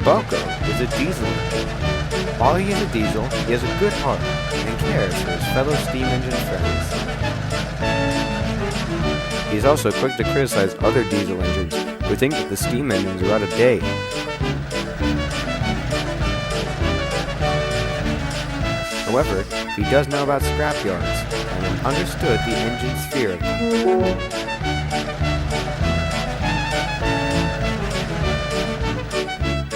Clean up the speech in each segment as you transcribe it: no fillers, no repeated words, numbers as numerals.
BoCo is a diesel engine. While he is a diesel, he has a good heart and cares for his fellow steam engine friends. He's also quick to criticize other diesel engines who think that the steam engines are out of date. However, he does know about scrapyards and understood the engine's fear of them.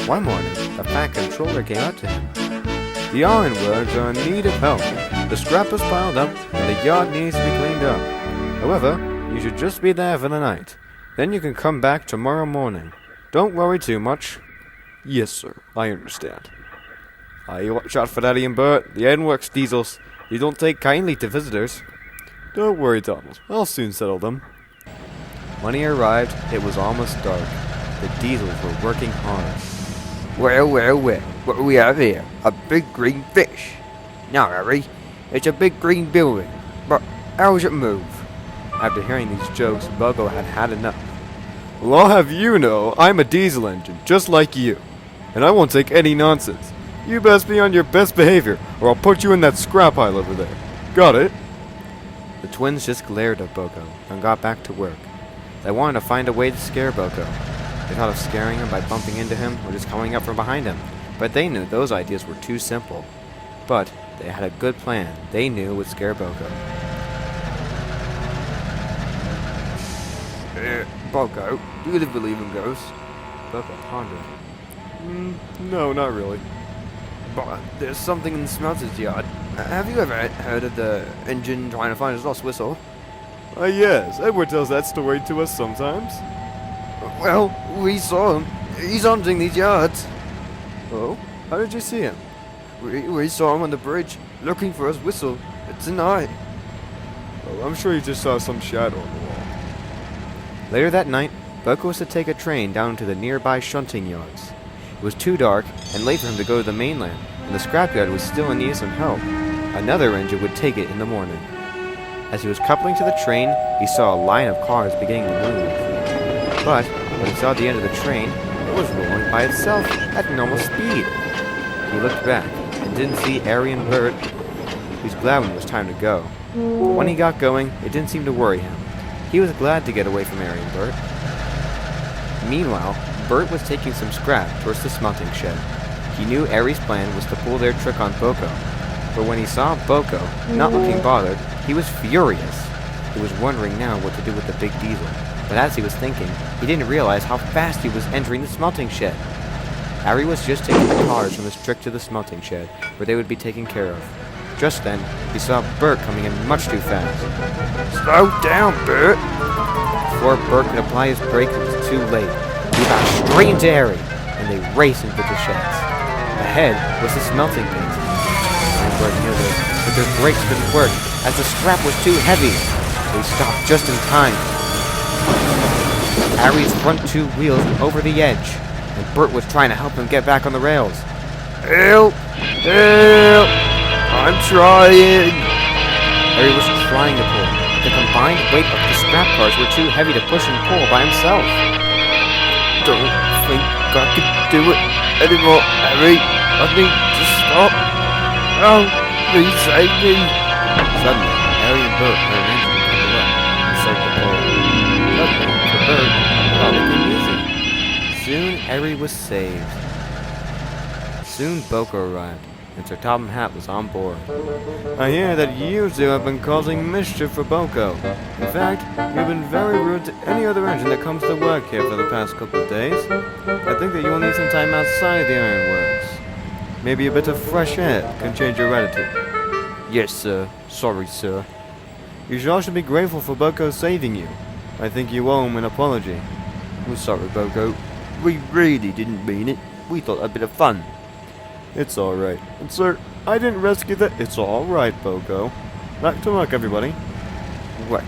One morning, the fat controller came up to him. The ironworks are in need of help. The scrap is piled up, and the yard needs to be cleaned up. However, you should just be there for the night. Then you can come back tomorrow morning. Don't worry too much. Yes, sir. I understand. You watch out for Arry and Bert, the ironworks diesels. You don't take kindly to visitors. Don't worry, Donald. I'll soon settle them. When he arrived, it was almost dark. The diesels were working hard. Well, what do we have here? A big green fish. No, Arry, it's a big green building. But how does it move? After hearing these jokes, BoCo had had enough. Well, I'll have you know, I'm a diesel engine, just like you. And I won't take any nonsense. You best be on your best behavior, or I'll put you in that scrap pile over there. Got it? The twins just glared at BoCo and got back to work. They wanted to find a way to scare BoCo. They thought of scaring him by bumping into him or just coming up from behind him, but they knew those ideas were too simple. But they had a good plan they knew would scare BoCo. BoCo, do you believe in ghosts? BoCo pondered. No, not really. But there's something in the smelter's yard. Have you ever heard of the engine trying to find his lost whistle? Yes, Edward tells that story to us sometimes. Well, we saw him. He's hunting these yards. Oh? How did you see him? We saw him on the bridge, looking for his whistle. Tonight. Oh, I'm sure you just saw some shadow on the wall. Later that night, BoCo was to take a train down to the nearby shunting yards. It was too dark and late for him to go to the mainland, and the scrapyard was still in need of some help. Another engine would take it in the morning. As he was coupling to the train, he saw a line of cars beginning to move. But when he saw the end of the train, it was rolling by itself at normal speed. He looked back and didn't see Arry and Bert. He was glad when it was time to go. When he got going, it didn't seem to worry him. He was glad to get away from Arry and Bert. Meanwhile, Bert was taking some scrap towards the smelting shed. He knew Arry's plan was to pull their trick on BoCo. But when he saw BoCo not looking bothered, he was furious. He was wondering now what to do with the big diesel. But as he was thinking, he didn't realize how fast he was entering the smelting shed. Arry was just taking the cars from his trick to the smelting shed, where they would be taken care of. Just then, he saw Bert coming in much too fast. Slow down, Bert! Before Bert could apply his brake, it was too late. He got straight into Arry, and they raced into the sheds. Ahead was the smelting pit. Bert knew this, but their brakes didn't work, as the scrap was too heavy. They stopped just in time. Arry's front two wheels went over the edge, and Bert was trying to help him get back on the rails. Help! Help! I'm trying! Arry was trying to pull, but the combined weight of the scrap cars were too heavy to push and pull by himself. Don't think I can do it anymore, Arry. I need to stop. Oh, please save me. Suddenly, Arry and Bert heard an engine come up and start to pull. Suddenly, for Bert, it all became easy. Soon, Arry was saved. Soon, BoCo arrived, and Sir Topham Hatt was on board. I hear that you two have been causing mischief for BoCo. In fact, you've been very rude to any other engine that comes to work here for the past couple of days. I think that you will need some time outside the ironworks. Maybe a bit of fresh air can change your attitude. Yes, sir. Sorry, sir. You should also be grateful for BoCo saving you. I think you owe him an apology. We're sorry, BoCo. We really didn't mean it. We thought a bit of fun. It's alright. And sir, I didn't rescue that. It's alright, BoCo. Back to work, everybody. Wait,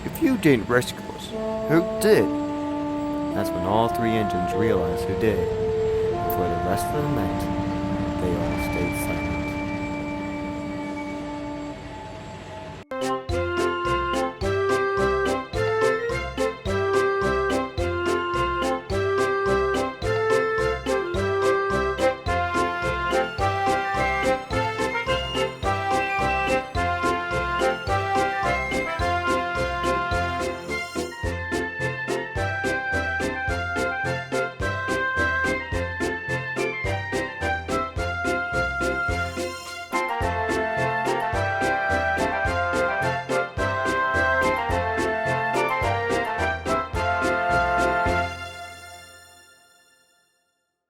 if you didn't rescue us, who did? That's when all three engines realized who did. And for the rest of the night,